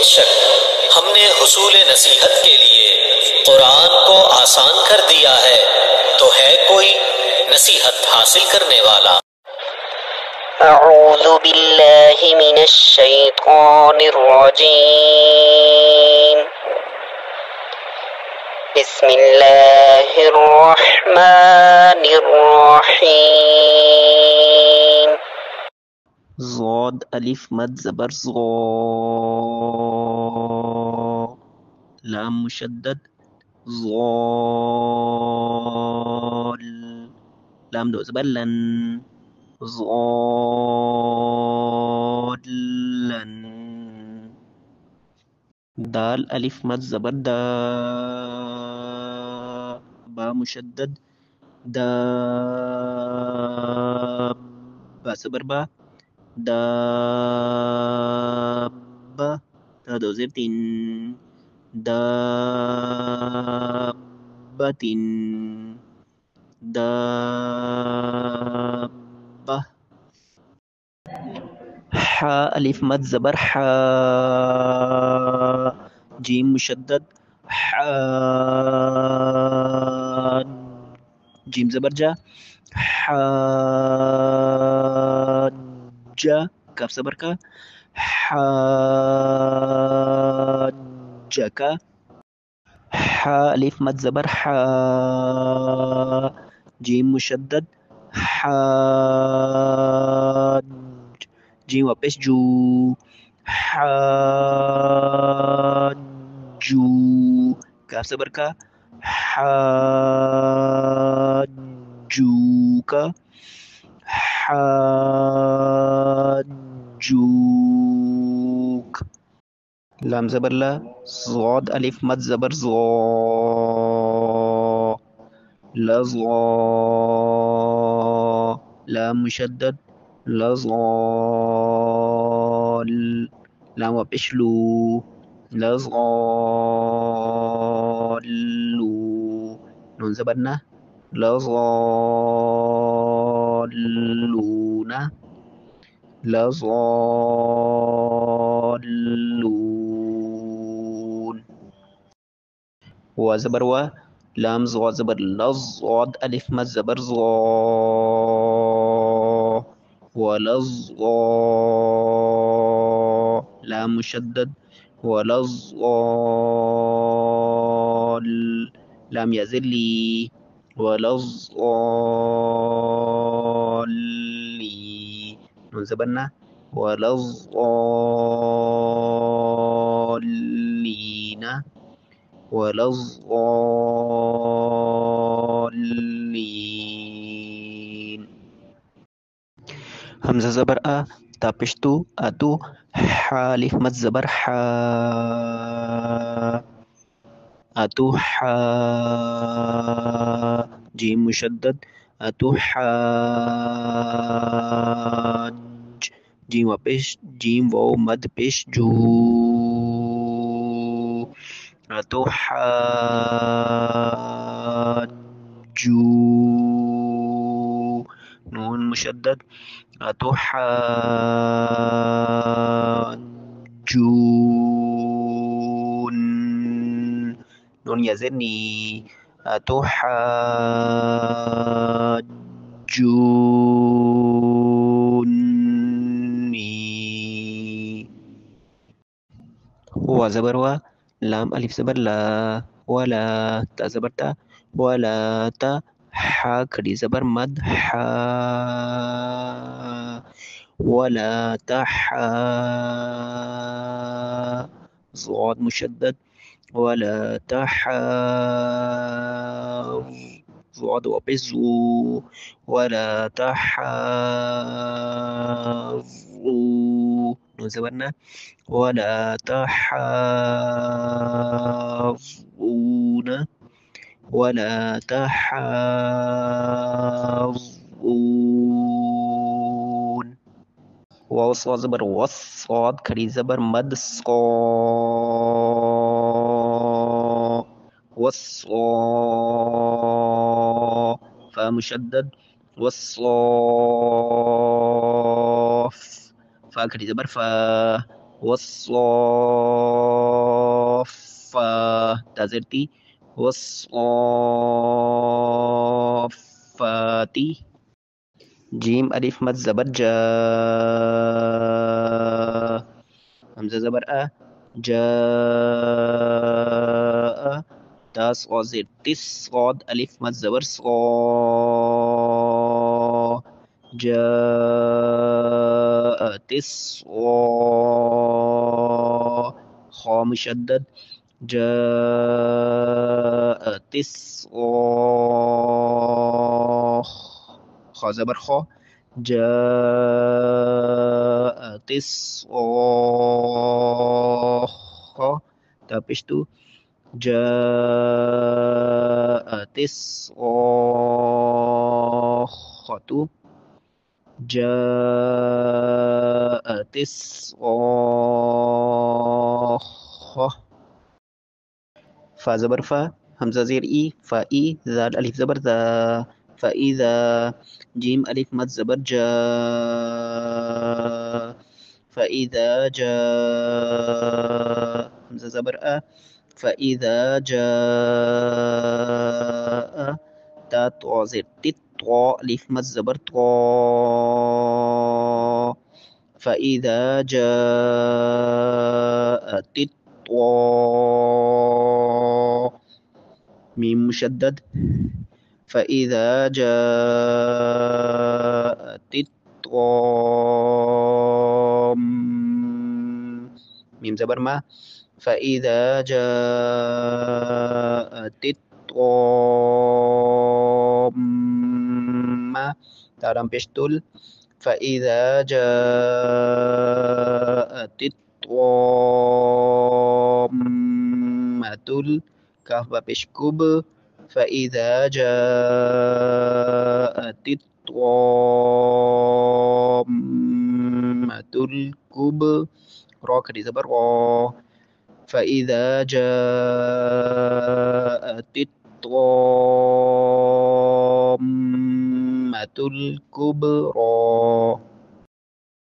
बेशक हमने हुसूल नसीहत के लिए कुरान को आसान कर दिया है, तो है कोई नसीहत हासिल करने वाला। अऊज़ु बिल्लाहि मिनश शैतानिर रजीम। बिस्मिल्लाहिर रहमानिर रहीम। ज़ाद अलिफ मद ज़बर ज़ा, लाम मुशद्दद ज़ाल, लाम दो ज़बर लन, ज़ालन। दाल अलिफ मद ज़बर दा, बा मुशद्दद दा, बा ज़बर बा, दाब्बा, ता दो ज़ेर तीन, दाब्बातिन, दाब्बा। हा अलिफ मद ज़बर हा, जीम मुशद्दद हा, जीम ज़बर जा, हाज्जा, काफ ज़बर का, हाज्जका। हा अलिफ मद ज़बर हा, जीम मुशद्दद हाज, जीम वापस जू, हाजू, काफ ज़बर का, हाजूका, हाजूक। लाम ज़बर ला, ज़ाद अलिफ मद ज़बर ज़ा, लज़ा, लाम मुशद्दद लज़ाल, लाम वापस लू, लज़ालू, नून ज़बर ना, लज़ालूना, लज़ालून। वा ज़बर वा, लाम ज़ा ज़बर लज़, ज़ाद अलिफ मद ज़बर ज़ा, वलज़्ज़ा, लाम मुशद्दद वलज़्ज़ाल, लाम याज़िली, वलज़्ज़ाली, नून ज़बर ना, वलज़्ज़ालीना, वलज़्ज़ालीन। हमज़ा ज़बर आ, ता पेश तू, अतु, हा अलिफ मद ज़बर हा, अतुहा, जीम मुशद्दद अतुहाज, जीम वापस, जीम वाव मद पेश जू, अतुहाजू, नून मुशद्दद अतुहाजून, नून याज़िनी, अतुहाजूनी। हुआ ज़बर वा, लाम अलिफ ज़बर ला, वला, ता ज़बर ता, वला ता, हा खड़ी ज़बर मद हा, वला तहा, ज़ाद मुशद्दद वला तहा, ज़ाद वापस ज़ू, वला तहाज़ू, नून ज़बर ना, वला तहाज़ून, वला तहाज़ून। वाव सॉ ज़बर वस, सॉद खड़ी ज़बर मद सॉ, वस्सॉ, फा मुशद्दद वस्सॉफ, फा खड़ी ज़बर फा, والصافة تازرتي والصافات. جيم ألف مد زبر جاء. همزة زبر أ جاء. تاس وزر تس صاد ألف مد زبر صا. جاء تسعى. خا مشدد جاء تسعى. خا زبر خا جاء تسعى. خا تابش تو جاء تسعى. خطو جاء تسعى. فا زبر فا همزة زير إي فا إي زال ألف زبر ذا فإذا. جيم ألف مد زبر جا فإذا جاء. همزة زبر أ فإذا جاء. تا طا زر تت طا ألف مد زبر طا فإذا جاءت الطاء. ميم مشدد فإذا جاءت الطامة. ميم زبر ما فإذا جاءت الطامة. تعالى بيشتل فإذا جاءت الطامة الكاف بيشكب فإذا جاءت الطامة الكب. را كدي زبر را فإذا جاءت الطامة الكبرى.